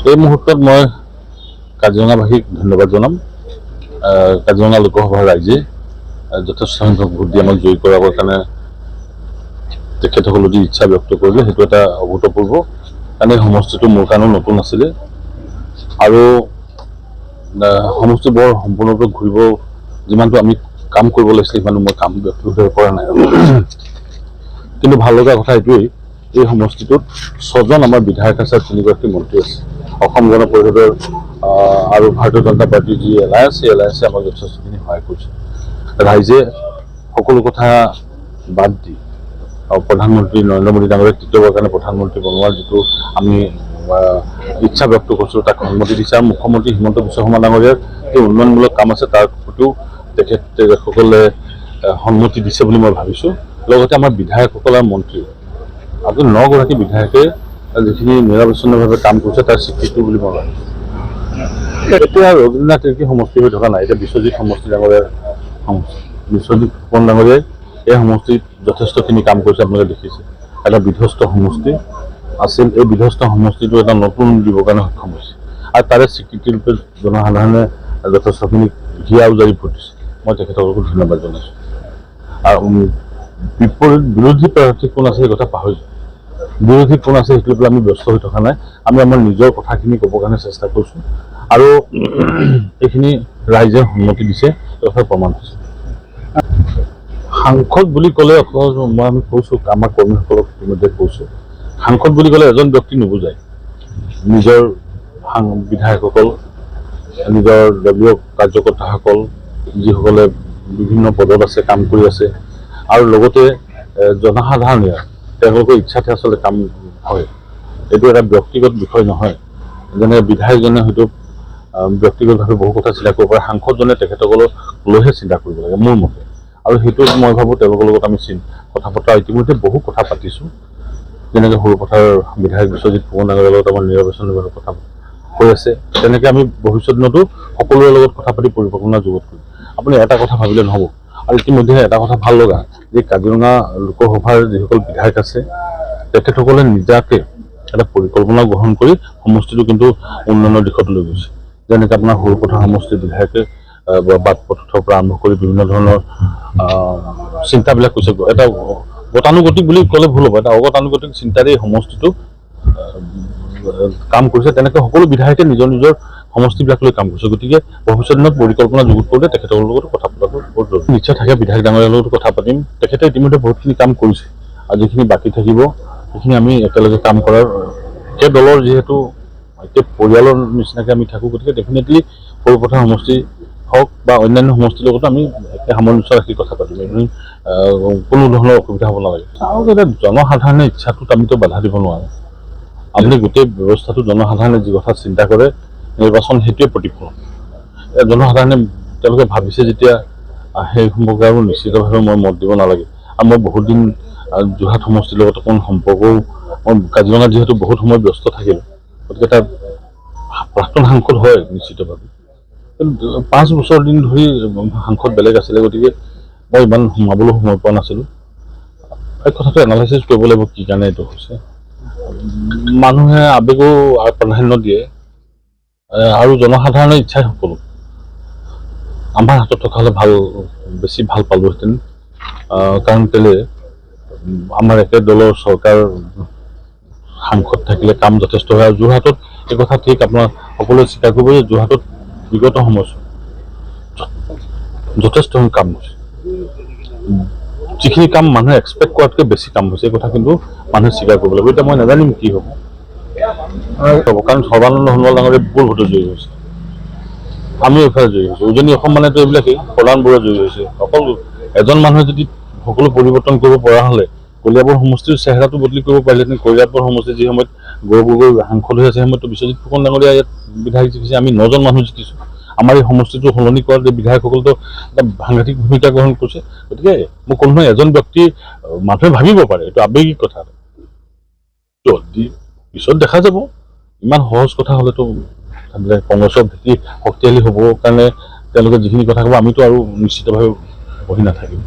এই মুহূৰ্তত মই কাজিৰঙাবাসীক ধন্যবাদ জনাম। কাজিৰঙা লোকসভাৰ ৰাইজে যথেষ্ট সংখ্যক ভোট দি আমাক জয়ী কৰাবৰ কাৰণে তেখেতসকলে যি ইচ্ছা ব্যক্ত কৰিলে সেইটো এটা অভূতপূৰ্ব, কাৰণ এই সমষ্টিটো মোৰ কাৰণেও নতুন আছিলে আৰু সমষ্টি বৰ সম্পূৰ্ণৰূপে ঘূৰিব যিমানটো আমি কাম কৰিব লাগিছিলে সিমানো মই কাম ব্যক্তিগতভাৱে কৰা নাই। কিন্তু ভাল লগা কথা এইটোৱেই, এই সমষ্টিটোত 6জন আমাৰ বিধায়ক আছে, 3গৰাকী মন্ত্ৰী আছে। অসম গণ পৰিষদৰ আৰু ভাৰতীয় জনতা পাৰ্টিৰ যি এলায়েন্স, সেই এলায়েন্সে আমাক যথেষ্টখিনি সহায় কৰিছে। ৰাইজে সকলো কথা বাদ দি প্ৰধানমন্ত্ৰী নৰেন্দ্ৰ মোদী ডাঙৰীয়াক তৃতীয়বাৰৰ কাৰণে প্ৰধানমন্ত্ৰী বনোৱাৰ যিটো আমি ইচ্ছা ব্যক্ত কৰিছোঁ তাক সন্মতি দিছে, আৰু মুখ্যমন্ত্ৰী হিমন্ত বিশ্ব শৰ্মা ডাঙৰীয়াৰ যি উন্নয়নমূলক কাম আছে তাৰ প্ৰতিও তেখেতসকলে সন্মতি দিছে বুলি মই ভাবিছোঁ। লগতে আমাৰ বিধায়কসকল আৰু মন্ত্ৰী আজি 9গৰাকী বিধায়কে যিখিনি নিৰৱচ্ছিন্নভাৱে কাম কৰিছে তাৰ স্বীকৃতি বুলি মই ভাবিছোঁ। এতিয়া ৰবীন্দ্ৰনাথ তিৰ্কী সমষ্টি হৈ থকা নাই, এতিয়া বিশ্বজিৎ সমষ্টি ডাঙৰীয়াৰ বিশ্বজিৎ ফুকন ডাঙৰীয়াই এই সমষ্টিত যথেষ্টখিনি কাম কৰিছে। আপোনালোকে দেখিছে এটা বিধ্বস্ত সমষ্টি আছিল, এই বিধ্বস্ত সমষ্টিটো এটা নতুন দিবৰ কাৰণে সক্ষম হৈছে, আৰু তাৰে স্বীকৃতিৰূপে জনসাধাৰণে যথেষ্টখিনি হিয়া উজাৰি ভোট দিছে। মই তেখেতসকলক ধন্যবাদ জনাইছোঁ। আৰু বিৰোধী প্ৰাৰ্থী কোন আছে সেই কথা পাহৰি যায়, বিৰোধী কোন আছে সেইটো লৈ আমি ব্যস্ত হৈ থকা নাই। আমি আমাৰ নিজৰ কথাখিনি ক'বৰ কাৰণে চেষ্টা কৰিছোঁ, আৰু এইখিনি ৰাইজে সন্মতি দিছে, কথা প্ৰমাণ হৈছে। সাংসদ বুলি ক'লে আমি কৈছোঁ, আমাৰ কৰ্মীসকলক ইতিমধ্যে কৈছোঁ, সাংসদ বুলি ক'লে এজন ব্যক্তি নুবুজায়। নিজৰ বিধায়কসকল, নিজৰ দলীয় কাৰ্যকৰ্তাসকল যিসকলে বিভিন্ন পদত আছে, কাম কৰি আছে, আৰু লগতে জনসাধাৰণে তেওঁলোকৰ ইচ্ছাতে আচলতে কাম হয়। এইটো এটা ব্যক্তিগত বিষয় নহয়। যেনে বিধায়কজনে হয়তো ব্যক্তিগতভাৱে বহু কথা চিন্তা কৰিব পাৰে, সাংসদজনে তেখেতসকলক লৈহে চিন্তা কৰিব লাগে মোৰ মতে। আৰু সেইটো মই ভাবোঁ তেওঁলোকৰ লগত আমি কথা বতৰা ইতিমধ্যে বহু কথা পাতিছোঁ। যেনেকৈ সৰুপথাৰ বিধায়ক বিশ্বজিৎ ফুকন ডাঙৰীয়াৰ লগত আমাৰ নিৰৱচ্ছিন্নভাৱে কথা হৈ আছে, তেনেকৈ আমি ভৱিষ্যত দিনতো সকলোৰে লগত কথা পাতি পৰিকল্পনা যুগুত কৰিম। আপুনি এটা কথা ভাবিলে নহ'ব, আৰু ইতিমধ্যে এটা কথা ভাল লগা যে কাজিৰঙা লোকসভাৰ যিসকল বিধায়ক আছে তেখেতসকলে নিজাকে এটা পৰিকল্পনা গ্ৰহণ কৰি সমষ্টিটো কিন্তু উন্নয়নৰ দিশত লৈ গৈছে। যেনেকৈ আপোনাৰ সৰুপথাৰ সমষ্টিৰ বিধায়কে বাট পথৰ পৰা আৰম্ভ কৰি বিভিন্ন ধৰণৰ চিন্তাবিলাক কৈছে। এটা গতানুগতিক বুলি ক'লে ভুল হ'ব, এটা অগতানুগতিক চিন্তাৰে এই সমষ্টিটো কাম কৰিছে। তেনেকৈ সকলো বিধায়কে নিজৰ নিজৰ সমষ্টিবিলাক লৈ কাম কৰিছে। গতিকে ভৱিষ্যত দিনত পৰিকল্পনা যুগুত কৰিলে তেখেতসকলৰ লগত কথা পতাটো বহুত জৰুৰী। নিশ্চয় থাকে, বিধায়ক ডাঙৰীয়াৰ লগত কথা পাতিম। তেখেতে ইতিমধ্যে বহুতখিনি কাম কৰিছে, আৰু যিখিনি বাকী থাকিব সেইখিনি আমি একেলগে কাম কৰাৰ, সেই দলৰ যিহেতু এতিয়া পৰিয়ালৰ নিচিনাকৈ আমি থাকোঁ, গতিকে ডেফিনেটলি সৰুপথাৰ সমষ্টি হওক বা অন্যান্য সমষ্টিৰ লগতো আমি একে সামঞ্জস্য ৰাখি কথা পাতিম। কোনো ধৰণৰ অসুবিধা হ'ব নালাগে। আৰু এতিয়া জনসাধাৰণৰ ইচ্ছাটোত আমিতো বাধা দিব নোৱাৰোঁ। আপুনি গোটেই ব্যৱস্থাটো জনসাধাৰণে যি কথা চিন্তা কৰে, নিৰ্বাচন সেইটোৱে প্ৰতিফলন। জনসাধাৰণে তেওঁলোকে ভাবিছে যেতিয়া সেই সম্পৰ্কে আৰু নিশ্চিতভাৱে মই মত দিব নালাগে। আৰু মই বহুত দিন যোৰহাট সমষ্টিৰ লগত অকণ সম্পৰ্কও, মই কাজিৰঙাত যিহেতু বহুত সময় ব্যস্ত থাকিলোঁ, গতিকে এটা প্ৰাক্তন সাংসদ হয় নিশ্চিতভাৱে। 5 বছৰ দিন ধৰি সাংসদ বেলেগ আছিলে, গতিকে মই ইমান সোমাবলৈ সময় পোৱা নাছিলোঁ। এই কথাটো এনালাইচিছ কৰিব লাগিব কি কাৰণে এইটো হৈছে। মানুহে আৱেগো প্ৰাধান্য দিয়ে, আৰু জনসাধাৰণৰ ইচ্ছাই সকলো। আমাৰ হাতত থকা হ'লে বেছি ভাল পালোহেঁতেন, কাৰণ কেলে আমাৰ একে দলৰ চৰকাৰ সাংসদ থাকিলে কাম যথেষ্ট হয়। আৰু যোৰহাটত এই কথা ঠিক আপোনাৰ সকলোৱে স্বীকাৰ কৰিব যে যোৰহাটত বিগত সময়ছোৱাত যথেষ্ট কাম হৈছে। যিখিনি কাম মানুহে এক্সপেক্ট কৰাতকৈ বেছি কাম হৈছে, এই কথা কিন্তু মানুহে স্বীকাৰ কৰিব লাগিব। এতিয়া মই নাজানিম কি হ'ব, কাৰণ সৰ্বানন্দ সোণোৱাল ডাঙৰীয়া বিপুল ভোটত জয়ী হৈছে, আমিও এইফালে জয়ী হৈছোঁ। উজনি অসম মানেতো এইবিলাকেই, প্ৰধান বৰুৱা জয়ী হৈছে। অকল এজন মানুহে যদি সকলো পৰিৱৰ্তন কৰিব পৰা হ'লে কলিয়াবৰ সমষ্টিৰ চেহেৰাটো বদলি কৰিব পাৰিলেহেঁতেন। কলিয়াবৰ সমষ্টি যি সময়ত গৌৰৱ গগৈ সাংসদ হৈ আছে, সেই সময়ততো বিশ্বজিৎ ফুকন ডাঙৰীয়া ইয়াত বিধায়ক জিকিছে, আমি 9জন মানুহ জিকিছোঁ। আমাৰ এই সমষ্টিটো সলনি কৰাৰ যে বিধায়কসকলেতো এটা সাংঘাতিক ভূমিকা গ্ৰহণ কৰিছে। গতিকে মই কোনো নহয়, এজন ব্যক্তি মানুহে ভাবিব পাৰে এইটো আৱেগিক কথা, পিছত দেখা যাব। ইমান সহজ কথা হ'লেতো কংগ্ৰেছৰ ভেটি শক্তিশালী হ'বৰ কাৰণে তেওঁলোকে যিখিনি কথা ক'ব, আমিতো আৰু নিশ্চিতভাৱে বহি নাথাকিম।